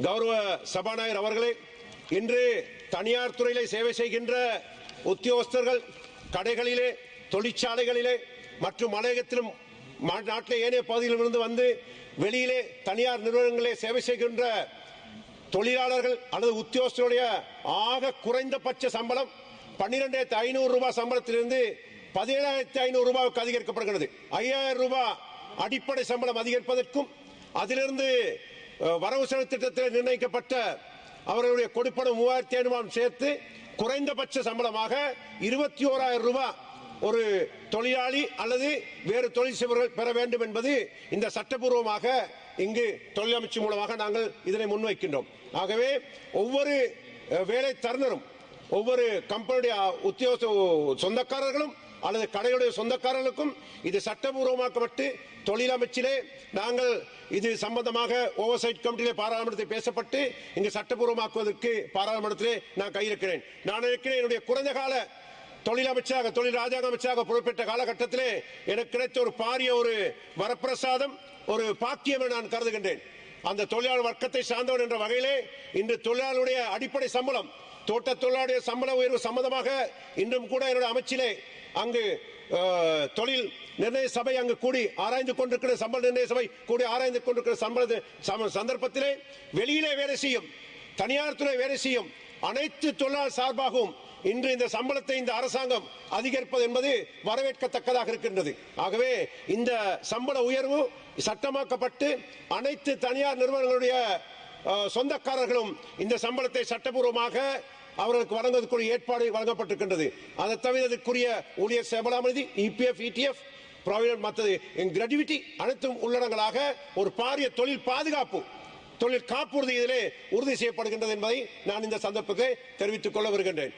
கௌரவ சபாநாயகர் அவர்களே, இன்று தனியார் துறையிலே சேவை செய்கின்ற உத்தியோகஸ்தர்கள் கடைகளிலே, தொழிற்சாலைகளிலே மற்றும் மலையகத்திலும் நாட்டிலே ஏனைய பகுதிகளிலிருந்து வந்து வெளியிலே தனியார் நிறுவனங்களிலே சேவை செய்கின்ற தொழிலாளர்கள் அல்லது உத்தியோகஸ்தருடைய ஆக குறைந்தபட்ச சம்பளம் 12,500 ரூபாய் சம்பளத்திலிருந்து 17,500 ரூபாய்க்கு அதிகரிக்கப்படுகிறது. 5,000 ரூபாய் அடிப்படை சம்பளம் அதிகரிப்பதற்கும் அதிலிருந்து வரவு செலவு திட்டத்தில் நிர்ணயிக்கப்பட்ட அவர்களுடைய கொடுப்பனம் 3,500 சேர்த்து குறைந்தபட்ச சம்பளமாக 21,000 ரூபாய் ஒரு தொழிலாளி அல்லது வேறு தொழில் செய்பவர்கள் பெற வேண்டும் என்பது இந்த சட்டபூர்வமாக இங்கு தொழில் அமைச்சு மூலமாக நாங்கள் இதனை முன்வைக்கின்றோம். ஆகவே ஒவ்வொரு வேலை தருணரும், ஒவ்வொரு கம்பெனியுடைய உத்தியோக சொந்தக்காரர்களும் அல்லது கடையுடைய சொந்தக்காரர்களுக்கும் இது சட்டபூர்வமாக்கப்பட்டு தொழில் அமைச்சிலே நாங்கள் இது சம்பந்தமாக ஓவர்சைட் கமிட்டியிலே பாராளுமன்றத்தில் பேசப்பட்டு இங்கு சட்டபூர்வமாக்குவதற்கு பாராளுமன்றத்திலே நான் கையிருக்கிறேன். நான் இருக்கிறேன் என்னுடைய குறைந்த கால தொழில் அமைச்சராக, தொழில் ராஜாங்க அமைச்சராக பொறுப்பேற்ற காலகட்டத்திலே எனக்கு கிடைத்த ஒரு பாரிய ஒரு வரப்பிரசாதம், ஒரு பாக்கியம் என நான் கருதுகின்றேன். அந்த தொழிலாளர் வர்க்கத்தை சார்ந்தவன் என்ற வகையிலே இன்று தொழிலாளருடைய அடிப்படை சம்பளம், தோட்ட தொழிலாளருடைய சம்பள உயர்வு சம்பந்தமாக இன்றும் கூட என்னுடைய அமைச்சிலே அங்கு தொழில் நிர்ணய சபை அங்கு கூடி ஆராய்ந்து கொண்டிருக்கிற சம்பள நிர்ணய சபை கூடி ஆராய்ந்து கொண்டிருக்கிற சந்தர்ப்பத்திலே வெளியிலே வேலை செய்யும், தனியார் துறை வேலை செய்யும் அனைத்து தொழிலாளர் சார்பாகவும் இன்று இந்த சம்பளத்தை இந்த அரசாங்கம் அதிகரிப்பது என்பது வரவேற்கத்தக்கதாக இருக்கின்றது. ஆகவே இந்த சம்பள உயர்வு சட்டமாக்கப்பட்டு அனைத்து தனியார் நிறுவனங்களுடைய சொந்தக்காரர்களும் இந்த சம்பளத்தை சட்டபூர்வமாக அவர்களுக்கு வழங்குவதற்குரிய ஏற்பாடு வழங்கப்பட்டிருக்கின்றது. அதை தவிர இதற்குரிய ஊழியர் சம்பளமதி, இபிஎஃப், இடிஎஃப், ப்ராவிடன்ட் மற்றது கிராஜுவிட்டி அனைத்தும் உள்ளடங்களாக ஒரு பாரிய தொழில் பாதுகாப்பு, தொழில் காப்புறுதி இதிலே உறுதி செய்யப்படுகின்றது என்பதை நான் இந்த சந்தர்ப்பத்தை தெரிவித்துக் கொள்ள வருகின்றேன்.